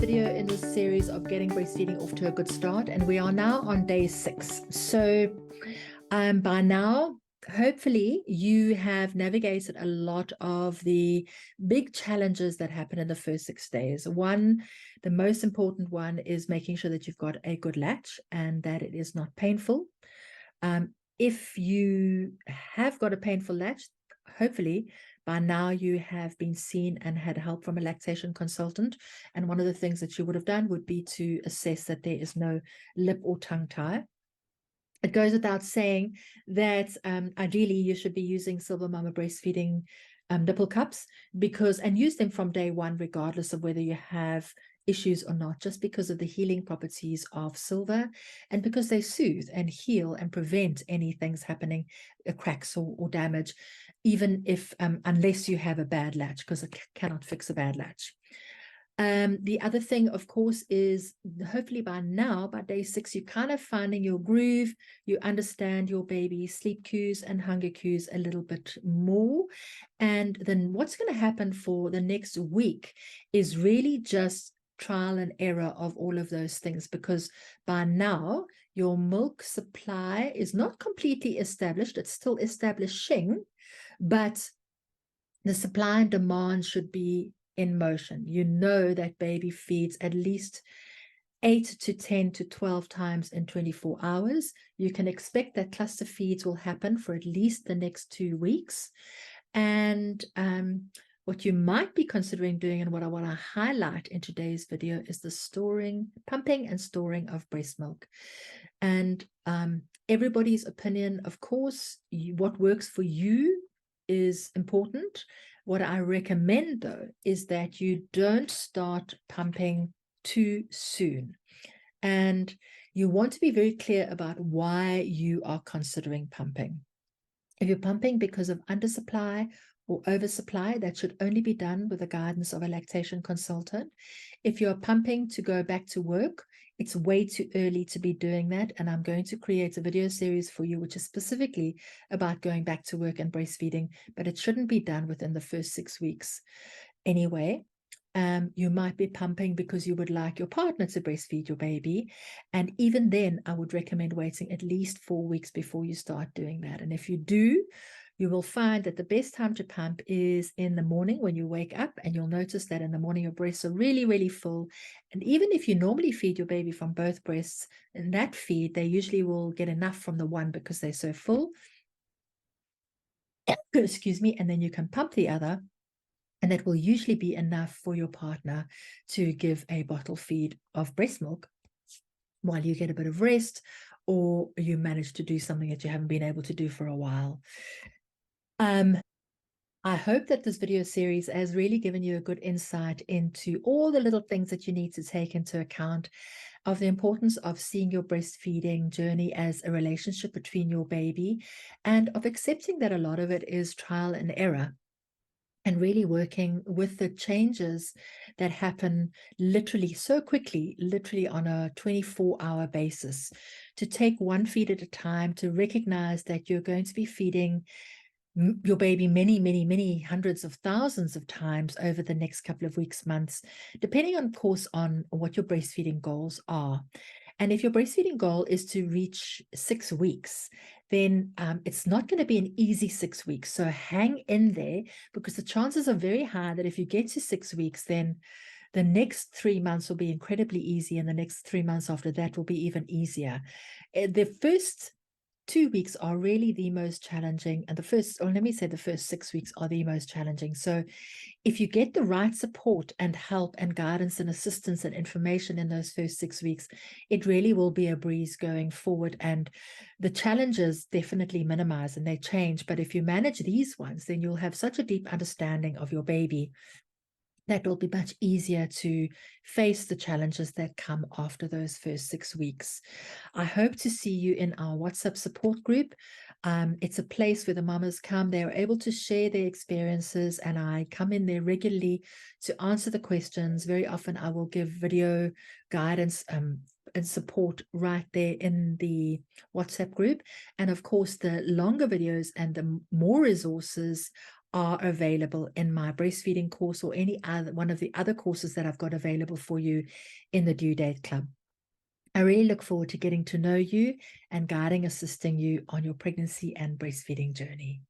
video in this series of getting breastfeeding off to a good start, and we are now on day 6. So by now, hopefully you have navigated a lot of the big challenges that happen in the first 6 days. The most important one is making sure that you've got a good latch and that it is not painful. If you have got a painful latch, hopefully by now you have been seen and had help from a lactation consultant. And one of the things that you would have done would be to assess that there is no lip or tongue tie. It goes without saying that ideally you should be using Silver Mama breastfeeding nipple cups and use them from day 1, regardless of whether you have issues or not, just because of the healing properties of silver and because they soothe and heal and prevent any things happening, cracks or damage, even if unless you have a bad latch, because it cannot fix a bad latch. The other thing, of course, is hopefully by now, by day 6, you're kind of finding your groove. You understand your baby's sleep cues and hunger cues a little bit more. And then what's going to happen for the next week is really just trial and error of all of those things, because by now your milk supply is not completely established. It's still establishing, but the supply and demand should be in motion. You know that baby feeds at least 8 to 10 to 12 times in 24 hours. You can expect that cluster feeds will happen for at least the next 2 weeks. And what you might be considering doing, and what I want to highlight in today's video, is the pumping and storing of breast milk. And everybody's opinion, of course, what works for you is important. What I recommend, though, is that you don't start pumping too soon. And you want to be very clear about why you are considering pumping. If you're pumping because of undersupply or oversupply, that should only be done with the guidance of a lactation consultant. If you're pumping to go back to work, it's way too early to be doing that. And I'm going to create a video series for you, which is specifically about going back to work and breastfeeding, but it shouldn't be done within the first 6 weeks. Anyway, you might be pumping because you would like your partner to breastfeed your baby. And even then, I would recommend waiting at least 4 weeks before you start doing that. And if you do, you will find that the best time to pump is in the morning when you wake up, and you'll notice that in the morning your breasts are really, really full. And even if you normally feed your baby from both breasts, in that feed, they usually will get enough from the one because they're so full. Excuse me. And then you can pump the other, and that will usually be enough for your partner to give a bottle feed of breast milk while you get a bit of rest, or you manage to do something that you haven't been able to do for a while. I hope that this video series has really given you a good insight into all the little things that you need to take into account of the importance of seeing your breastfeeding journey as a relationship between your baby, and of accepting that a lot of it is trial and error, and really working with the changes that happen literally so quickly, literally on a 24-hour basis, to take one feed at a time, to recognize that you're going to be feeding your baby many, many, many hundreds of thousands of times over the next couple of weeks, months, depending on course on what your breastfeeding goals are. And if your breastfeeding goal is to reach 6 weeks, then it's not going to be an easy 6 weeks. So hang in there, because the chances are very high that if you get to 6 weeks, then the next 3 months will be incredibly easy, and the next 3 months after that will be even easier. The first 2 weeks are really the most challenging, and the first 6 weeks are the most challenging. So if you get the right support and help and guidance and assistance and information in those first 6 weeks, it really will be a breeze going forward, and the challenges definitely minimize and they change. But if you manage these ones, then you'll have such a deep understanding of your baby that will be much easier to face the challenges that come after those first 6 weeks. I hope to see you in our WhatsApp support group. It's a place where the mamas come. They're able to share their experiences, and I come in there regularly to answer the questions. Very often I will give video guidance and support right there in the WhatsApp group. And of course, the longer videos and the more resources are available in my breastfeeding course or any other one of the other courses that I've got available for you in the Due Date Club. I really look forward to getting to know you and guiding, assisting you on your pregnancy and breastfeeding journey.